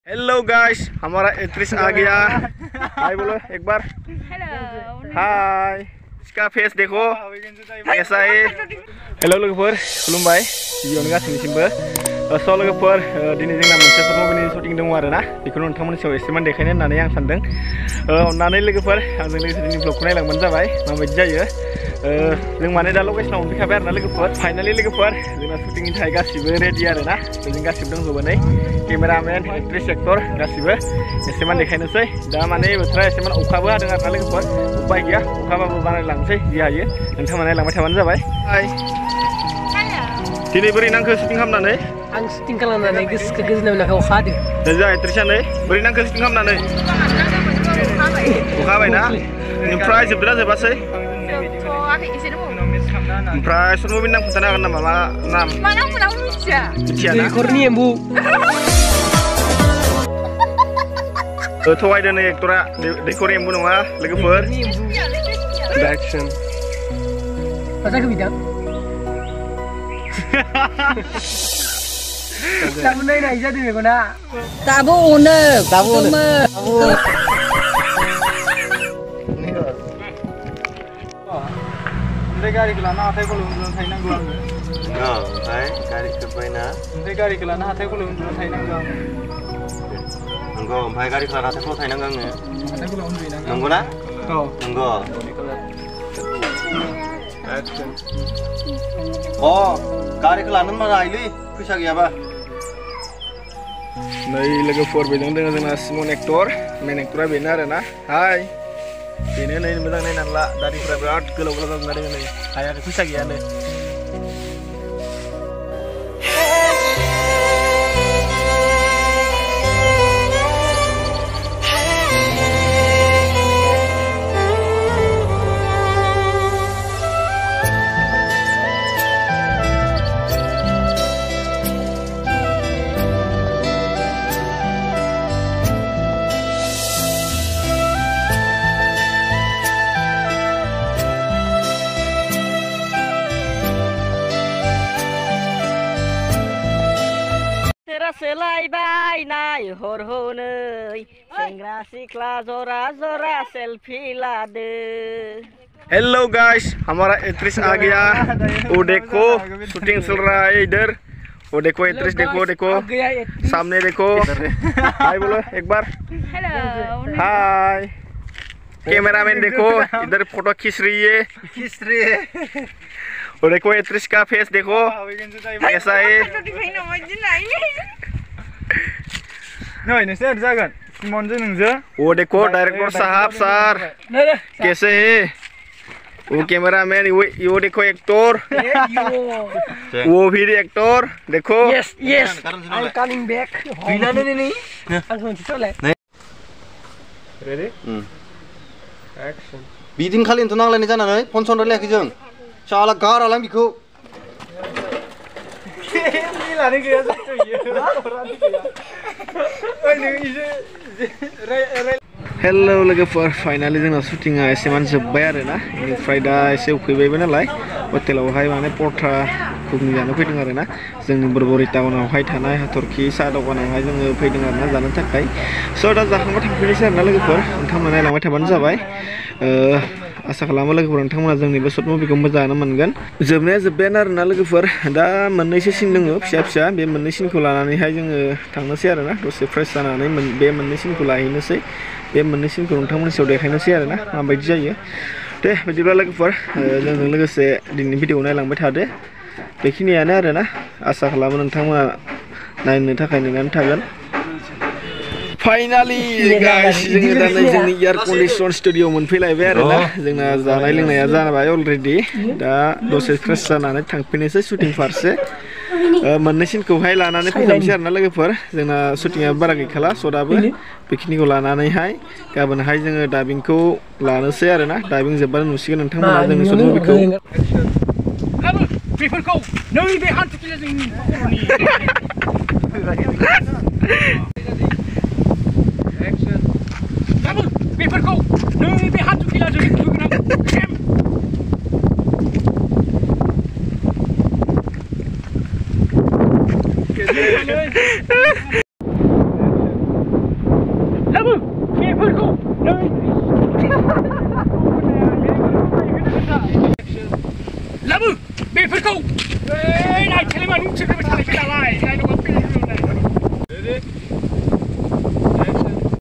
Hello guys, हमारा actress आ गया। हाय बोलो एक बार। हेलो। हाय, इसका फेस देखो ऐसा है। हेलो लोगोफोर, खुलुमबाय गिबियावनो गासैनिसिमबो। स' लोगोफोर, दिनै जोंना मोनसे सर्ट मुभिनि शुटिं दङ आरोना, बेखौनो नोंथांमोननि सायाव एसेमान देखायनो होननानै आं सानदों। अननानै लोगोफोर आंजों लोगोसे दिनै ब्लगखौ नायलांबानो जाबाय माबायदि जायो। जों माने दा लकेसनाव मोनफैखाबाय आरोना लोगोफोर। फाइनालि लोगोफोर जोंना शुटिंनि थाखाय गासिबो रेडि आरोना, जों गासिबो दंजोबो नै केमेरामेन, एक्ट्रेस, एक्टर गासिबो। एसेमान देखायनोसै। दा माने बोथोरा एसेमान अखाबो हादों आरोना लोगोफोर, उपाय गैया, अखाबाबो बानायलांसै जि हायो। नोंथांमोना नायलांबाय थाबानो जाबाय। हाय, दिनै बोरै नांखो शुटिं खालामनानै? आं शुटिं खालामनानै गोसोखौ गोजोननाय मोनाखै, अखा हादों। जोंहा एक्ट्रेसानो बोरै नांखो शुटिं खालामनानै? अखा हाबायना? ओमफ्राय जोबदोंना जोबासै? ओमफ्राय सर्ट मुभिनि नाम खोन्थानो हागोन नामा? मा नाम? मिथिया ना? दैखरनि एम्बु। थगायदों नै एक्टरा, दैखर एम्बु नङा लोगोफोर। डाइरेक्सन। मा जाखो बिदां? दाबो नायनाय जादों मेगना। दाबो अनो। दाबो अनो। ओमफ्राय गारिखौ लाना हाथाय गलायाव उन्दुना थाहैनांगौ आङो। ओमफ्राय गारिखौ बायना? ओमफ्राय गारिखौ लाना हाथाय गलायाव उन्दुना थाहैनांगौ आङो। नंगौ, ओमफ्राय गारिखौ लाना हाथाय गलायाव थाहैनांगौ आङो। हाथाय गलायाव उन्दुहैनांगौ। नंगौ ना? औ। नंगौ। गारिखौ लानो होनबा हायोलै, फैसा गैयाबा। नै लोगोफोर, बेजों दङ जोंना सिमन एक्टर, मेन एक्टरा बेनो आरोना। हाय, बेनो नै मोजां नायनानै ला, दारिफोरा बिराद गोलाव गोलाव जाजोबना दङ नै, हायाखै, फैसा गैयानो। सोलायबाय नायहर हनै, सेंग्रा सिख्ला जरा जरा सेल्फी लादो। हेलो गाइस, हमारा एक्ट्रेस आ गया। वो देखो शूटिंग चल रहा है इधर। वो देखो एक्ट्रेस, देखो देखो सामने देखो। हाय बोलो एक बार। हेलो। हाय, कैमरामैन देखो इधर फोटो खींच रही है। और देखो एक्ट्रेस का फेस देखो ऐसा है। वो देखो डायरेक्टर साहब सर कैसे है। वो कैमरामैन, वो देखो एक्टर, वो भी एक्टर देखो। Yes, yes, I'm coming back. Ready? Action. बिदिन खालिनोथ' नांलायनाय जानानै फन सन रायलायाखै जों। साला गारालां बिखौ। हेलो लोगोफोर, फाइनाली जोंना शुटिंआ एसेमान जोब्बाय आरोना। बेनिफ्राय दा एसे उखैबायबो नालाय हटेलावहाय माने परथा घुगनि जानो फैदों आरोना। जोंनि बरबरि टाउनावहाय थानाय हाथरखि साहा दखानावहाय जोङो फैदों आरोना जानो थाखाय। स' दा जाखांबा थांफिनोसै आरोना लोगोफोर, नोंथांमोना नायलांबाय थाबानो जाबाय। आसा खालामो लोगोफोर नोंथांमोना जोंनि बे सर्ट मुभिखौ मोजाङानो मोनगोन। जोबनाया जोब्बायानो आरोना लोगोफोर, दा मोननैसो सिन दङ फिसा फिसा, बे मोननै सिनखौ लानानैहाय जोङो थांनोसै आरोना। दसे फ्रेस जानानै बे मोननै सिनखौ लाहैनोसै। बे मोननै सिनखौ नोंथांमोननि सायाव देखायनोसै आरोना माबायदि जायो। दे बिदिब्ला लोगोफोर, जोंजों लोगोसे दिनैनि भिडिअखौ नायलांबाय थादो। बेखिनियानो आरोना, आसा खालामो नोंथांमोना नायनो थाखाय नेनानै थागोन। फाइनाली गाइस, जोङो दा नै जोंनि एयार कन्डिसन स्टुडिअ मोनफैलायबाय आरोना। जोंना जानाय लोंनाया जाबाय अलरेडि। दा दसे फ्रेस जानानै थांफिनोसै शुटिं फारसे। मोननै सिनखौहाय लानानै फैखानोसै आरोना लोगोफोर। जोंना शुटिंआ बारा गैखाला सदाबो, बेखिनिखौ लानानैहाय गाबोनहाय जोङो डाबिंखौ लानोसै आरोना। डाबिं जोब्बानो नुसिगोन नोंथांमोना जोंनि सर्ट मुभिखौ। बेफोरखौ नैबे हान्थुखिला जोंनि बेफोरखौ नैबे हान्थुखिला जोंनि लाबो बेफोरखौ नायथारलाय मानो उथ्रिबाय थानायखौ दालाय